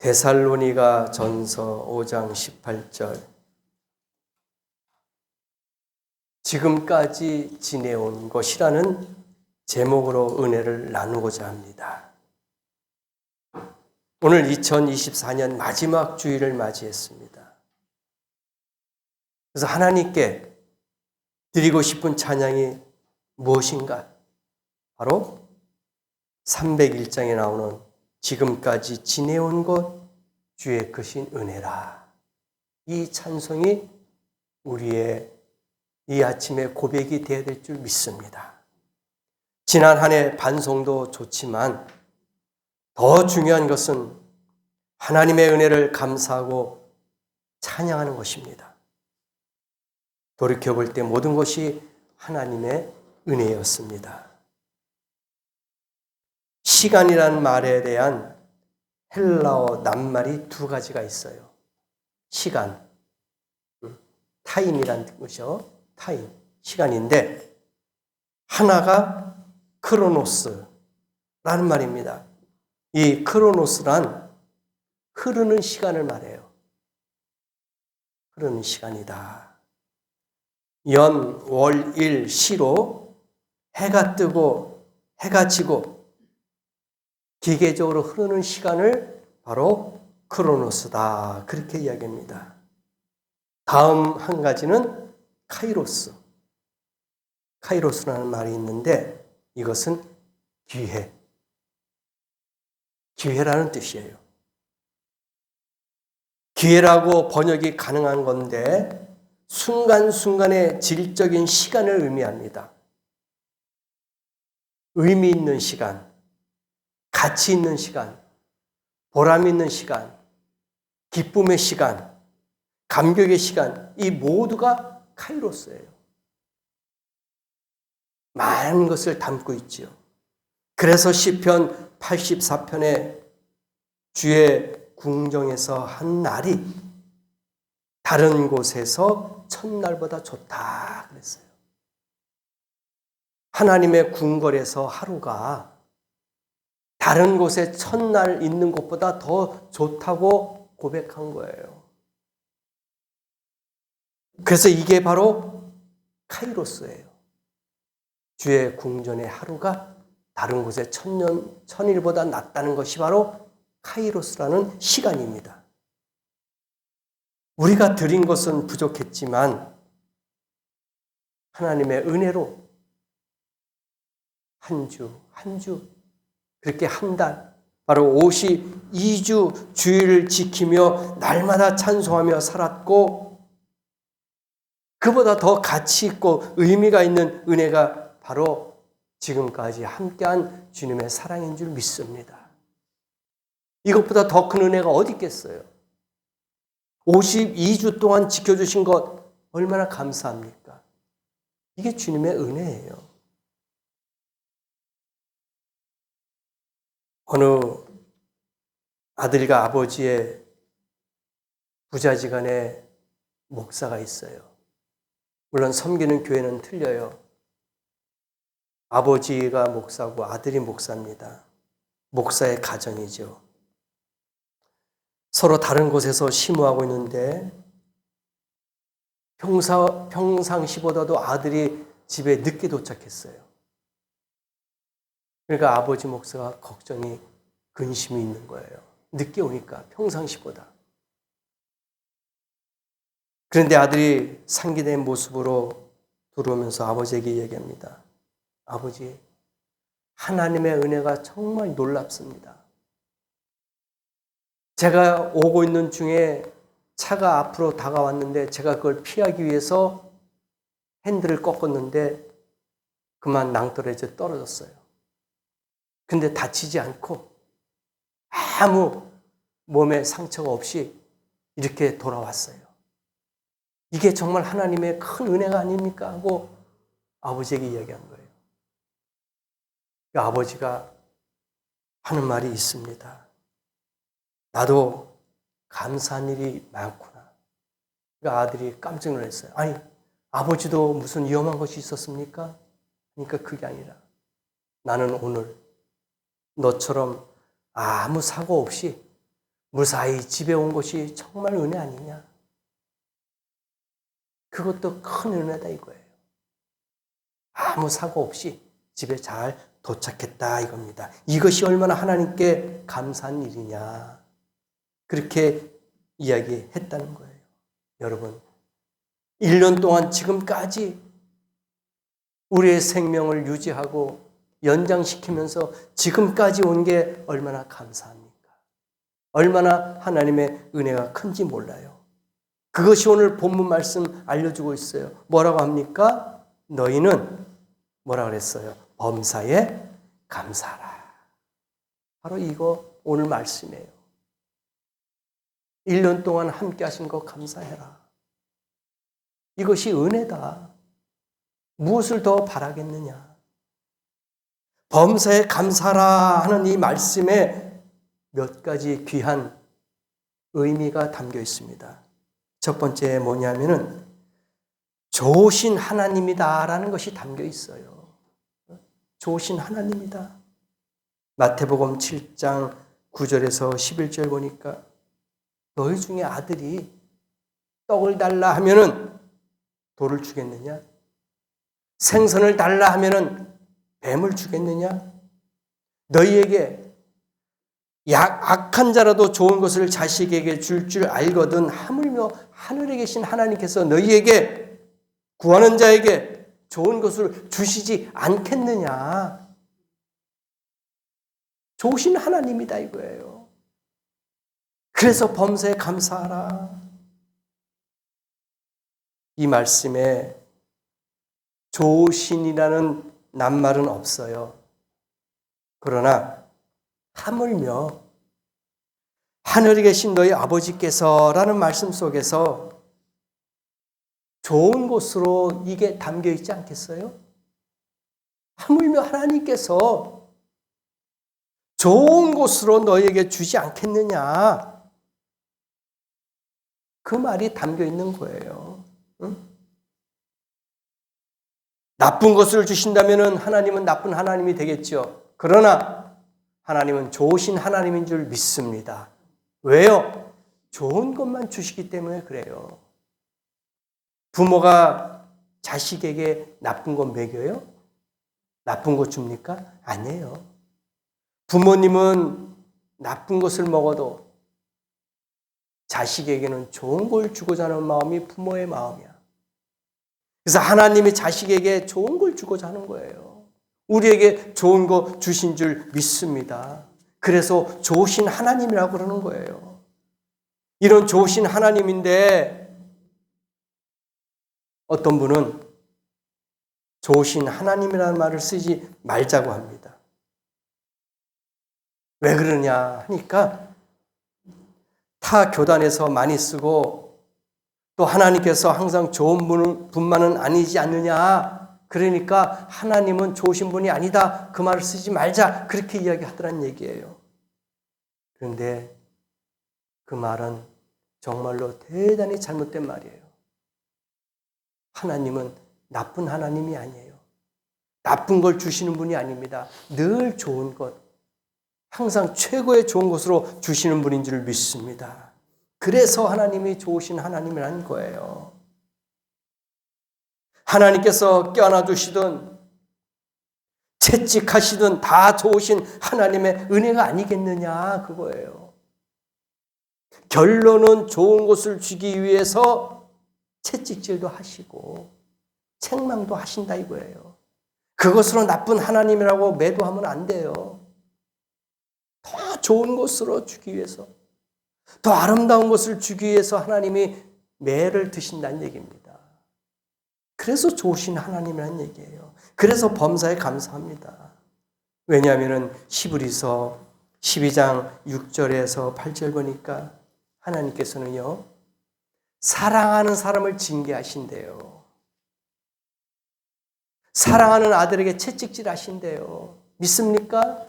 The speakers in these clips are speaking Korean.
데살로니가 전서 5장 18절. 지금까지 지내온 것이라는 제목으로 은혜를 나누고자 합니다. 오늘 2024년 마지막 주일을 맞이했습니다. 그래서 하나님께 드리고 싶은 찬양이 무엇인가? 바로 301장에 나오는 지금까지 지내온 것 주의 크신 은혜라. 이 찬송이 우리의 이 아침의 고백이 되어야 될 줄 믿습니다. 지난 한 해 반송도 좋지만 더 중요한 것은 하나님의 은혜를 감사하고 찬양하는 것입니다. 돌이켜볼 때 모든 것이 하나님의 은혜였습니다. 시간이라는 말에 대한 헬라어 낱말이 두 가지가 있어요. 시간, 타임이라는 것이요. 타임, 시간인데 하나가 크로노스라는 말입니다. 이 크로노스란 흐르는 시간을 말해요. 흐르는 시간이다. 연, 월, 일, 시로 해가 뜨고 해가 지고 기계적으로 흐르는 시간을 바로 크로노스다. 그렇게 이야기합니다. 다음 한 가지는 카이로스. 카이로스라는 말이 있는데 이것은 기회. 기회라는 뜻이에요. 기회라고 번역이 가능한 건데 순간순간의 질적인 시간을 의미합니다. 의미 있는 시간, 가치 있는 시간, 보람 있는 시간, 기쁨의 시간, 감격의 시간, 이 모두가 카이로스예요. 많은 것을 담고 있지요. 그래서 시편 84편에 주의 궁정에서 한 날이 다른 곳에서 첫날보다 좋다 그랬어요. 하나님의 궁궐에서 하루가 다른 곳에 첫날 있는 곳보다 더 좋다고 고백한 거예요. 그래서 이게 바로 카이로스예요. 주의 궁전의 하루가 다른 곳의 천일보다 낫다는 것이 바로 카이로스라는 시간입니다. 우리가 드린 것은 부족했지만 하나님의 은혜로 한 주 그렇게 한 달, 바로 52주 주일을 지키며 날마다 찬송하며 살았고 그보다 더 가치 있고 의미가 있는 은혜가 바로 지금까지 함께한 주님의 사랑인 줄 믿습니다. 이것보다 더 큰 은혜가 어디 있겠어요? 52주 동안 지켜주신 것 얼마나 감사합니까? 이게 주님의 은혜예요. 어느 아들과 아버지의 부자지간의 목사가 있어요. 물론 섬기는 교회는 틀려요. 아버지가 목사고 아들이 목사입니다. 목사의 가정이죠. 서로 다른 곳에서 심호하고 있는데 평상시보다도 아들이 집에 늦게 도착했어요. 그러니까 아버지 목사가 걱정이 근심이 있는 거예요. 늦게 오니까 평상시보다. 그런데 아들이 상기된 모습으로 들어오면서 아버지에게 얘기합니다. 아버지, 하나님의 은혜가 정말 놀랍습니다. 제가 오고 있는 중에 차가 앞으로 다가왔는데 제가 그걸 피하기 위해서 핸들을 꺾었는데 그만 낭떠러지에 떨어졌어요. 근데 다치지 않고 아무 몸에 상처가 없이 이렇게 돌아왔어요. 이게 정말 하나님의 큰 은혜가 아닙니까? 하고 아버지에게 이야기한 거예요. 아버지가 하는 말이 있습니다. 나도 감사한 일이 많구나. 그러니까 아들이 깜짝 놀랐어요. 아니, 아버지도 무슨 위험한 것이 있었습니까? 그러니까 그게 아니라 나는 오늘 너처럼 아무 사고 없이 무사히 집에 온 것이 정말 은혜 아니냐? 그것도 큰 은혜다 이거예요. 아무 사고 없이 집에 잘 도착했다 이겁니다. 이것이 얼마나 하나님께 감사한 일이냐. 그렇게 이야기했다는 거예요. 여러분, 1년 동안 지금까지 우리의 생명을 유지하고 연장시키면서 지금까지 온 게 얼마나 감사합니까? 얼마나 하나님의 은혜가 큰지 몰라요. 그것이 오늘 본문 말씀 알려주고 있어요. 뭐라고 합니까? 너희는 뭐라 그랬어요? 범사에 감사하라. 바로 이거 오늘 말씀이에요. 1년 동안 함께 하신 거 감사해라. 이것이 은혜다. 무엇을 더 바라겠느냐? 범사에 감사하라 하는 이 말씀에 몇 가지 귀한 의미가 담겨 있습니다. 첫 번째 뭐냐면은 좋으신 하나님이다라는 것이 담겨 있어요. 좋으신 하나님이다. 마태복음 7장 9절에서 11절 보니까 너희 중에 아들이 떡을 달라 하면은 돌을 주겠느냐? 생선을 달라 하면은 뱀을 주겠느냐? 너희에게 악한 자라도 좋은 것을 자식에게 줄 줄 알거든 하물며 하늘에 계신 하나님께서 너희에게 구하는 자에게 좋은 것을 주시지 않겠느냐? 좋으신 하나님이다 이거예요. 그래서 범사에 감사하라. 이 말씀에 좋으신이라는 낱말은 없어요. 그러나 하물며 하늘에 계신 너희 아버지께서라는 말씀 속에서 좋은 곳으로 이게 담겨 있지 않겠어요? 하물며 하나님께서 좋은 곳으로 너희에게 주지 않겠느냐? 그 말이 담겨 있는 거예요. 응? 나쁜 것을 주신다면 하나님은 나쁜 하나님이 되겠죠. 그러나 하나님은 좋으신 하나님인 줄 믿습니다. 왜요? 좋은 것만 주시기 때문에 그래요. 부모가 자식에게 나쁜 것 먹여요? 나쁜 것 줍니까? 아니에요. 부모님은 나쁜 것을 먹어도 자식에게는 좋은 걸 주고자 하는 마음이 부모의 마음이야. 그래서 하나님이 자식에게 좋은 걸 주고자 하는 거예요. 우리에게 좋은 거 주신 줄 믿습니다. 그래서 좋으신 하나님이라고 그러는 거예요. 이런 좋으신 하나님인데 어떤 분은 좋으신 하나님이라는 말을 쓰지 말자고 합니다. 왜 그러냐 하니까 타 교단에서 많이 쓰고 또 하나님께서 항상 좋은 분만은 아니지 않느냐. 그러니까 하나님은 좋으신 분이 아니다. 그 말을 쓰지 말자. 그렇게 이야기하더란 얘기예요. 그런데 그 말은 정말로 대단히 잘못된 말이에요. 하나님은 나쁜 하나님이 아니에요. 나쁜 걸 주시는 분이 아닙니다. 늘 좋은 것, 항상 최고의 좋은 것으로 주시는 분인 줄 믿습니다. 그래서 하나님이 좋으신 하나님이라는 거예요. 하나님께서 껴안아 주시든 채찍하시든 다 좋으신 하나님의 은혜가 아니겠느냐 그거예요. 결론은 좋은 것을 주기 위해서 채찍질도 하시고 책망도 하신다 이거예요. 그것으로 나쁜 하나님이라고 매도하면 안 돼요. 더 좋은 것으로 주기 위해서, 더 아름다운 것을 주기 위해서 하나님이 매를 드신다는 얘기입니다. 그래서 좋으신 하나님이라는 얘기예요. 그래서 범사에 감사합니다. 왜냐하면 히브리서 12장 6절에서 8절 보니까 하나님께서는요, 사랑하는 사람을 징계하신대요. 사랑하는 아들에게 채찍질 하신대요. 믿습니까?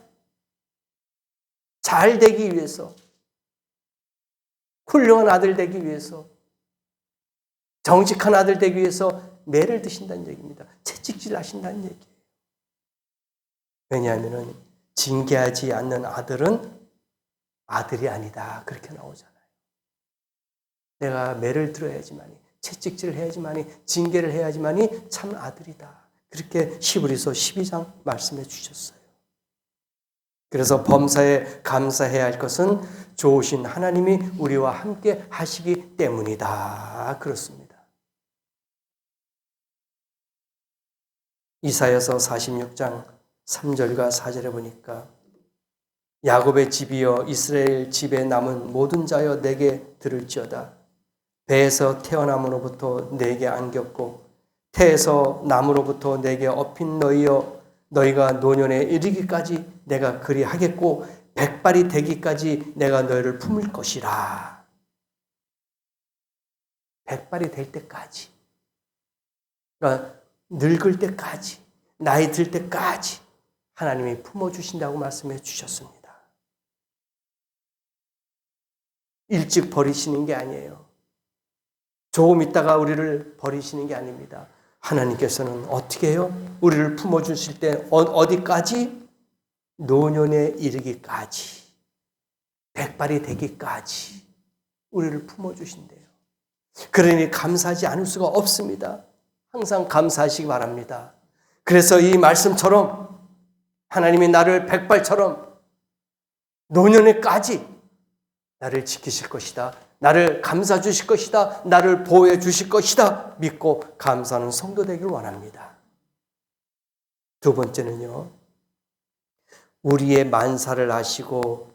잘 되기 위해서, 훌륭한 아들 되기 위해서, 정직한 아들 되기 위해서 매를 드신다는 얘기입니다. 채찍질 하신다는 얘기예요. 왜냐하면 징계하지 않는 아들은 아들이 아니다. 그렇게 나오잖아요. 내가 매를 들어야지만이, 채찍질을 해야지만이, 징계를 해야지만이 참 아들이다. 그렇게 히브리서 12장 말씀해 주셨어요. 그래서 범사에 감사해야 할 것은 좋으신 하나님이 우리와 함께 하시기 때문이다. 그렇습니다. 이사야서 46장 3절과 4절에 보니까 야곱의 집이여 이스라엘 집에 남은 모든 자여 내게 들을지어다. 배에서 태어남으로부터 내게 안겼고 태에서 남으로부터 내게 업힌 너희여 너희가 노년에 이르기까지 내가 그리 하겠고 백발이 되기까지 내가 너희를 품을 것이라. 백발이 될 때까지, 그러니까 늙을 때까지, 나이 들 때까지 하나님이 품어주신다고 말씀해 주셨습니다. 일찍 버리시는 게 아니에요. 조금 있다가 우리를 버리시는 게 아닙니다. 하나님께서는 어떻게 해요? 우리를 품어주실 때 어디까지? 노년에 이르기까지, 백발이 되기까지 우리를 품어주신대요. 그러니 감사하지 않을 수가 없습니다. 항상 감사하시기 바랍니다. 그래서 이 말씀처럼 하나님이 나를 백발처럼 노년에까지 나를 지키실 것이다. 나를 감싸 주실 것이다. 나를 보호해 주실 것이다. 믿고 감사하는 성도 되기를 원합니다. 두 번째는요. 우리의 만사를 아시고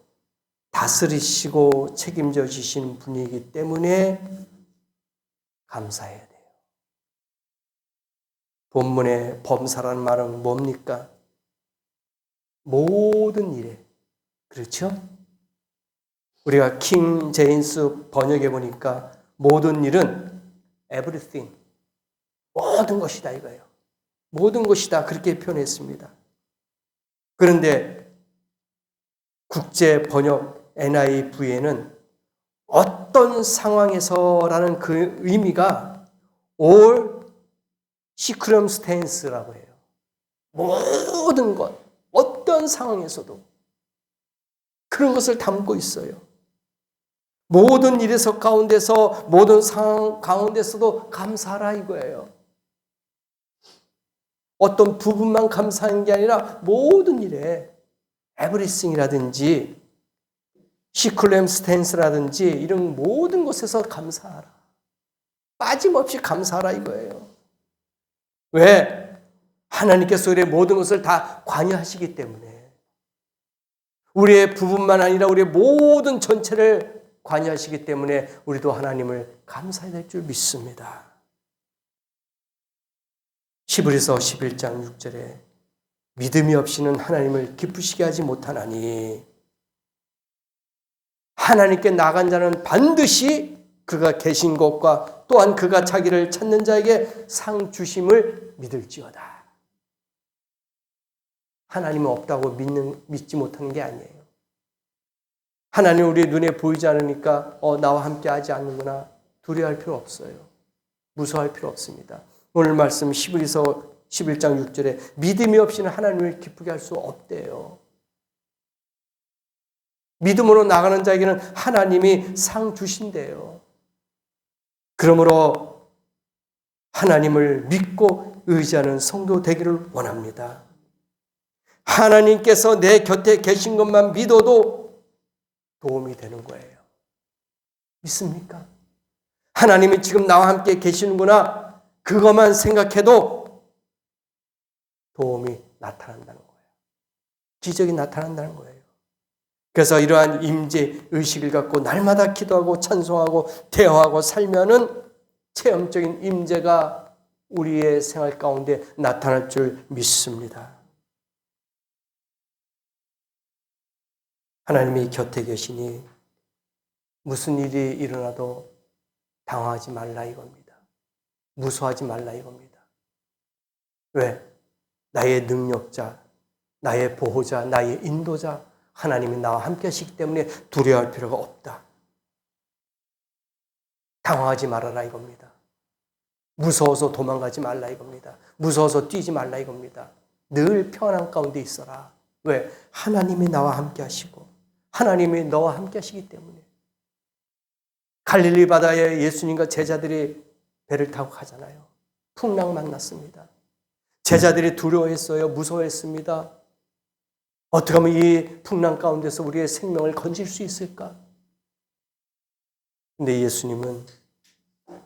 다스리시고 책임져 주신 분이기 때문에 감사해야 돼요. 본문의 범사라는 말은 뭡니까? 모든 일에. 그렇죠? 우리가 킹 제임스 번역해 보니까 모든 일은 everything, 모든 것이다 이거예요. 모든 것이다 그렇게 표현했습니다. 그런데 국제 번역 NIV에는 어떤 상황에서라는 그 의미가 all circumstance라고 해요. 모든 것, 어떤 상황에서도 그런 것을 담고 있어요. 모든 일에서 가운데서 모든 상황 가운데서도 감사하라 이거예요. 어떤 부분만 감사하는 게 아니라 모든 일에 everything이라든지 circumstance라든지 이런 모든 것에서 감사하라. 빠짐없이 감사하라 이거예요. 왜? 하나님께서 우리의 모든 것을 다 관여하시기 때문에 우리의 부분만 아니라 우리의 모든 전체를 관여하시기 때문에 우리도 하나님을 감사해야 될 줄 믿습니다. 히브리서 11장 6절에 믿음이 없이는 하나님을 기쁘시게 하지 못하나니 하나님께 나간 자는 반드시 그가 계신 곳과 또한 그가 자기를 찾는 자에게 상 주심을 믿을지어다. 하나님은 없다고 믿지 못하는 게 아니에요. 하나님 우리 눈에 보이지 않으니까 나와 함께 하지 않는구나 두려워할 필요 없어요. 무서워할 필요 없습니다. 오늘 말씀 히브리서 11장 6절에 믿음이 없이는 하나님을 기쁘게 할 수 없대요. 믿음으로 나가는 자에게는 하나님이 상 주신대요. 그러므로 하나님을 믿고 의지하는 성도 되기를 원합니다. 하나님께서 내 곁에 계신 것만 믿어도 도움이 되는 거예요. 믿습니까? 하나님이 지금 나와 함께 계시는구나. 그것만 생각해도 도움이 나타난다는 거예요. 기적이 나타난다는 거예요. 그래서 이러한 임재 의식을 갖고 날마다 기도하고 찬송하고 대화하고 살면은 체험적인 임재가 우리의 생활 가운데 나타날 줄 믿습니다. 하나님이 곁에 계시니 무슨 일이 일어나도 당황하지 말라 이겁니다. 무서워하지 말라 이겁니다. 왜? 나의 능력자, 나의 보호자, 나의 인도자 하나님이 나와 함께 하시기 때문에 두려워할 필요가 없다. 당황하지 말아라 이겁니다. 무서워서 도망가지 말라 이겁니다. 무서워서 뛰지 말라 이겁니다. 늘 평안 가운데 있어라. 왜? 하나님이 나와 함께 하시고 하나님이 너와 함께 하시기 때문에. 갈릴리 바다에 예수님과 제자들이 배를 타고 가잖아요. 풍랑 만났습니다. 제자들이 두려워했어요. 무서워했습니다. 어떻게 하면 이 풍랑 가운데서 우리의 생명을 건질 수 있을까? 근데 예수님은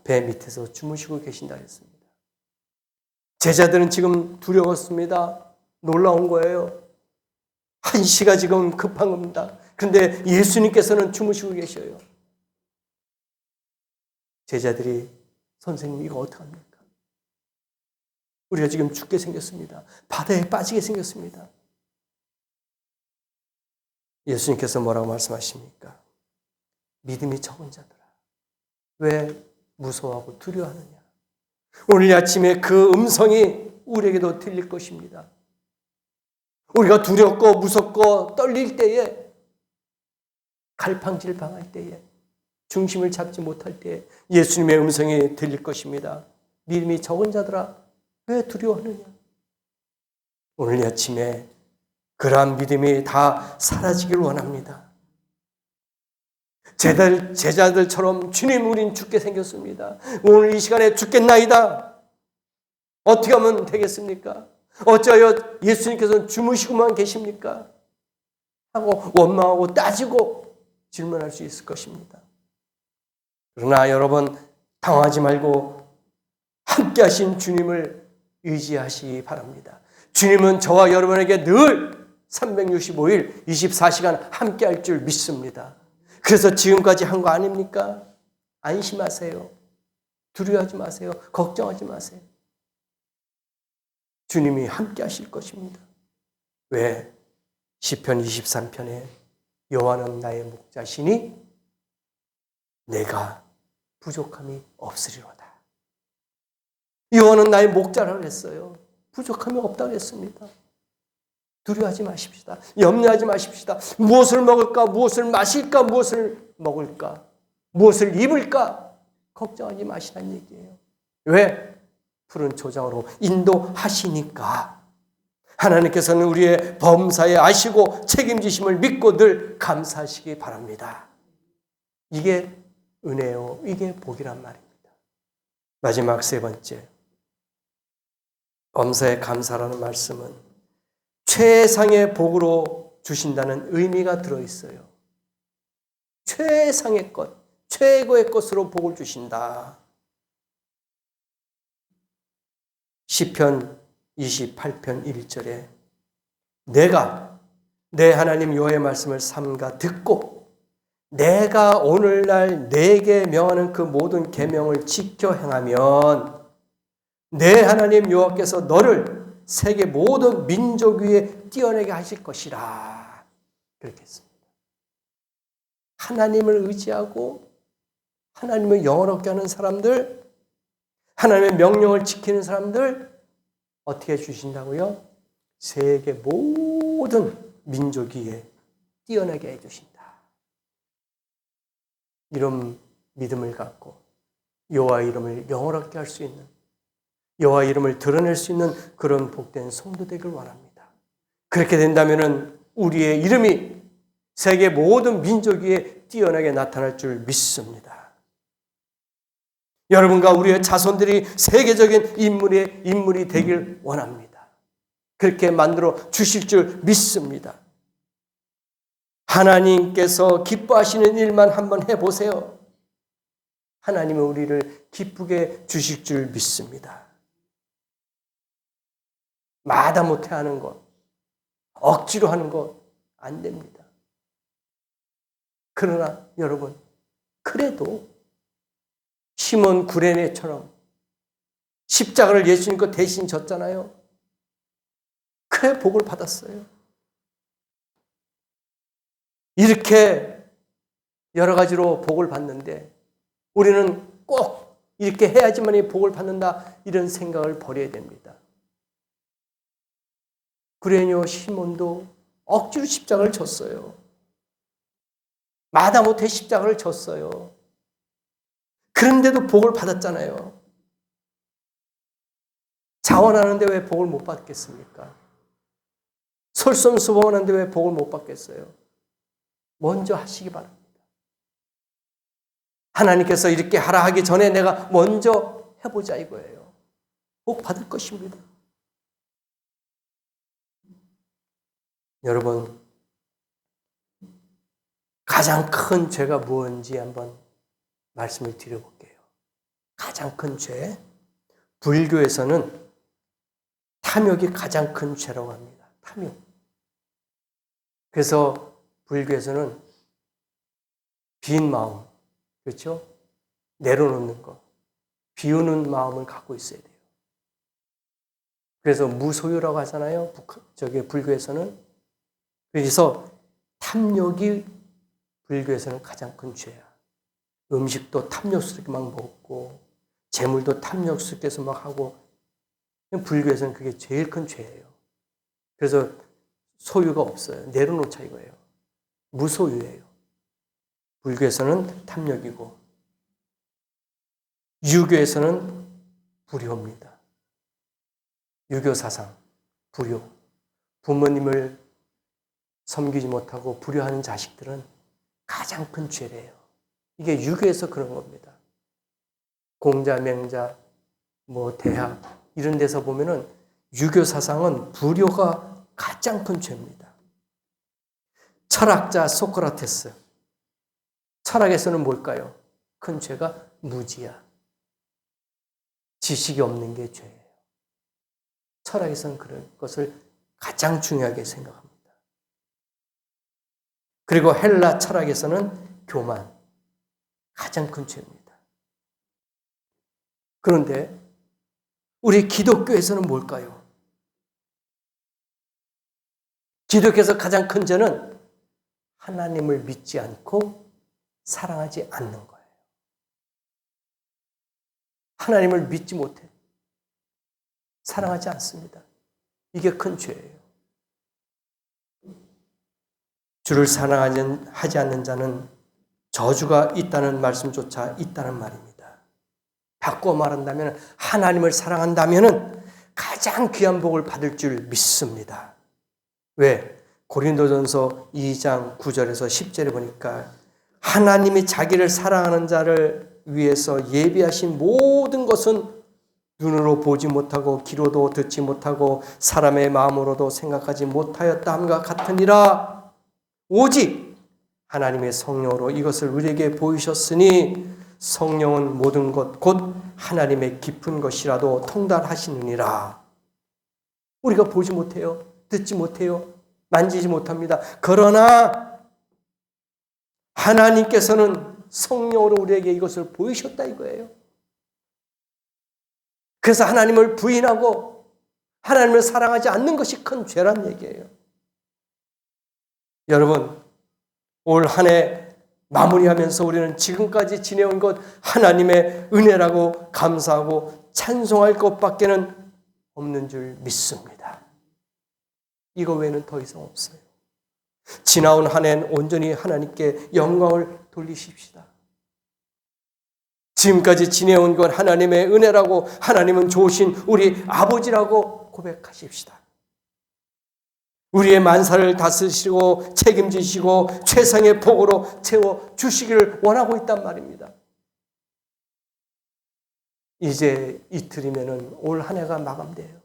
배 밑에서 주무시고 계신다 했습니다. 제자들은 지금 두려웠습니다. 놀라운 거예요. 한시가 지금 급한 겁니다. 그런데 예수님께서는 주무시고 계셔요. 제자들이 선생님 이거 어떡합니까? 우리가 지금 죽게 생겼습니다. 바다에 빠지게 생겼습니다. 예수님께서 뭐라고 말씀하십니까? 믿음이 적은 자들아, 왜 무서워하고 두려워하느냐? 오늘 아침에 그 음성이 우리에게도 들릴 것입니다. 우리가 두렵고 무섭고 떨릴 때에, 갈팡질팡할 때에, 중심을 잡지 못할 때에 예수님의 음성이 들릴 것입니다. 믿음이 적은 자들아, 왜 두려워하느냐? 오늘 아침에 그러한 믿음이 다 사라지길 원합니다. 제자들처럼 주님 우린 죽게 생겼습니다. 오늘 이 시간에 죽겠나이다. 어떻게 하면 되겠습니까? 어찌하여 예수님께서는 주무시고만 계십니까? 하고 원망하고 따지고 질문할 수 있을 것입니다. 그러나 여러분 당황하지 말고 함께 하신 주님을 의지하시기 바랍니다. 주님은 저와 여러분에게 늘 365일 24시간 함께 할 줄 믿습니다. 그래서 지금까지 한 거 아닙니까? 안심하세요. 두려워하지 마세요. 걱정하지 마세요. 주님이 함께 하실 것입니다. 왜? 시편 23편에 여호와는 나의 목자시니 내가 부족함이 없으리로다. 여호와는 나의 목자라고 했어요. 부족함이 없다고 했습니다. 두려워하지 마십시다. 염려하지 마십시다. 무엇을 먹을까? 무엇을 마실까? 무엇을 먹을까? 무엇을 입을까? 걱정하지 마시라는 얘기예요. 왜? 푸른 초장으로 인도하시니까. 하나님께서는 우리의 범사에 아시고 책임지심을 믿고 늘 감사하시기 바랍니다. 이게 은혜요. 이게 복이란 말입니다. 마지막 세 번째. 범사에 감사라는 말씀은 최상의 복으로 주신다는 의미가 들어있어요. 최상의 것, 최고의 것으로 복을 주신다. 시편 28편 1절에 내가 내 하나님 여호와의 말씀을 삼가 듣고 내가 오늘날 내게 명하는 그 모든 계명을 지켜 행하면 내 하나님 여호와께서 너를 세계 모든 민족 위에 뛰어나게 하실 것이라. 그렇게 했습니다. 하나님을 의지하고 하나님을 영원롭게 하는 사람들, 하나님의 명령을 지키는 사람들 어떻게 해주신다고요? 세계 모든 민족 위에 뛰어나게 해주신다. 이런 믿음을 갖고 여호와 이름을 영원롭게 할 수 있는, 여호와 이름을 드러낼 수 있는 그런 복된 성도 되길 원합니다. 그렇게 된다면 우리의 이름이 세계 모든 민족 위에 뛰어나게 나타날 줄 믿습니다. 여러분과 우리의 자손들이 세계적인 인물이 되길 원합니다. 그렇게 만들어 주실 줄 믿습니다. 하나님께서 기뻐하시는 일만 한번 해보세요. 하나님은 우리를 기쁘게 주실 줄 믿습니다. 마다못해 하는 것, 억지로 하는 것 안 됩니다. 그러나 여러분, 그래도 시몬 구레네처럼 십자가를 예수님 거 대신 졌잖아요. 그래 복을 받았어요. 이렇게 여러 가지로 복을 받는데 우리는 꼭 이렇게 해야지만 복을 받는다 이런 생각을 버려야 됩니다. 구레네 시몬도 억지로 십자가를 졌어요. 마다못해 십자가를 졌어요. 그런데도 복을 받았잖아요. 자원하는데 왜 복을 못 받겠습니까? 솔선수범하는데 왜 복을 못 받겠어요? 먼저 하시기 바랍니다. 하나님께서 이렇게 하라 하기 전에 내가 먼저 해보자 이거예요. 복 받을 것입니다. 여러분, 가장 큰 죄가 무엇인지 한번 말씀을 드려볼게요. 가장 큰 죄, 불교에서는 탐욕이 가장 큰 죄라고 합니다. 탐욕. 그래서 불교에서는 빈 마음, 그렇죠? 내려놓는 거, 비우는 마음을 갖고 있어야 돼요. 그래서 무소유라고 하잖아요. 불교에서는. 그래서 탐욕이 불교에서는 가장 큰 죄야. 음식도 탐욕스럽게 막 먹고 재물도 탐욕스럽게 막 하고 불교에서는 그게 제일 큰 죄예요. 그래서 소유가 없어요. 내려놓자 이거예요. 무소유예요. 불교에서는 탐욕이고 유교에서는 불효입니다. 유교 사상, 불효. 부모님을 섬기지 못하고 불효하는 자식들은 가장 큰 죄래요. 이게 유교에서 그런 겁니다. 공자, 맹자, 대학 이런 데서 보면은 유교 사상은 불효가 가장 큰 죄입니다. 철학자 소크라테스. 철학에서는 뭘까요? 큰 죄가 무지야. 지식이 없는 게 죄예요. 철학에서는 그런 것을 가장 중요하게 생각합니다. 그리고 헬라 철학에서는 교만. 가장 큰 죄입니다. 그런데 우리 기독교에서는 뭘까요? 기독교에서 가장 큰 죄는 하나님을 믿지 않고 사랑하지 않는 거예요. 하나님을 믿지 못해. 사랑하지 않습니다. 이게 큰 죄예요. 주를 사랑하지 않는 자는 저주가 있다는 말씀조차 있다는 말입니다. 바꿔 말한다면 하나님을 사랑한다면 가장 귀한 복을 받을 줄 믿습니다. 왜? 고린도전서 2장 9절에서 10절에 보니까 하나님이 자기를 사랑하는 자를 위해서 예비하신 모든 것은 눈으로 보지 못하고 귀로도 듣지 못하고 사람의 마음으로도 생각하지 못하였다함과 같으니라. 오직 하나님의 성령으로 이것을 우리에게 보이셨으니 성령은 모든 것 곧 하나님의 깊은 것이라도 통달하시느니라. 우리가 보지 못해요. 듣지 못해요. 만지지 못합니다. 그러나 하나님께서는 성령으로 우리에게 이것을 보이셨다 이거예요. 그래서 하나님을 부인하고 하나님을 사랑하지 않는 것이 큰 죄란 얘기예요. 여러분, 올 한 해 마무리하면서 우리는 지금까지 지내온 것 하나님의 은혜라고 감사하고 찬송할 것밖에는 없는 줄 믿습니다. 이거 외에는 더 이상 없어요. 지나온 한 해는 온전히 하나님께 영광을 돌리십시다. 지금까지 지내온 것 하나님의 은혜라고 하나님은 좋으신 우리 아버지라고 고백하십시다. 우리의 만사를 다스리시고 책임지시고 최상의 복으로 채워주시기를 원하고 있단 말입니다. 이제 이틀이면 올 한 해가 마감돼요.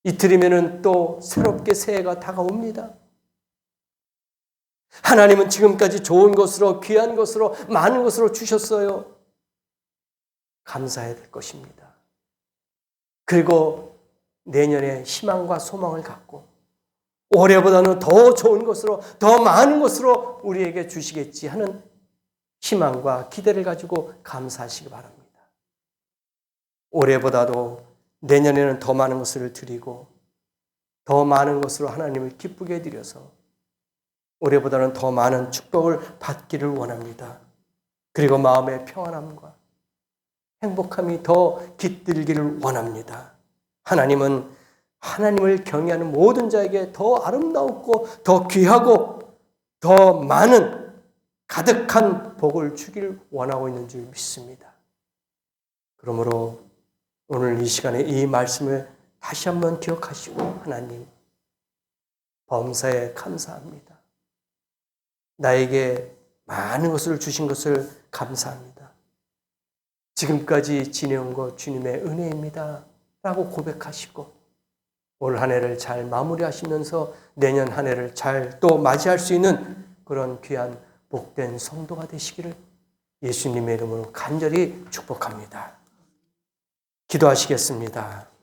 이틀이면 또 새롭게 새해가 다가옵니다. 하나님은 지금까지 좋은 것으로 귀한 것으로 많은 것으로 주셨어요. 감사해야 될 것입니다. 그리고 내년에 희망과 소망을 갖고 올해보다는 더 좋은 것으로 더 많은 것으로 우리에게 주시겠지 하는 희망과 기대를 가지고 감사하시기 바랍니다. 올해보다도 내년에는 더 많은 것을 드리고 더 많은 것으로 하나님을 기쁘게 해드려서 올해보다는 더 많은 축복을 받기를 원합니다. 그리고 마음의 평안함과 행복함이 더 깃들기를 원합니다. 하나님은 하나님을 경외하는 모든 자에게 더 아름다웠고 더 귀하고 더 많은 가득한 복을 주기를 원하고 있는 줄 믿습니다. 그러므로 오늘 이 시간에 이 말씀을 다시 한번 기억하시고 하나님 범사에 감사합니다. 나에게 많은 것을 주신 것을 감사합니다. 지금까지 지내온 것 주님의 은혜입니다. 라고 고백하시고 올 한 해를 잘 마무리하시면서 내년 한 해를 잘 또 맞이할 수 있는 그런 귀한 복된 성도가 되시기를 예수님의 이름으로 간절히 축복합니다. 기도하시겠습니다.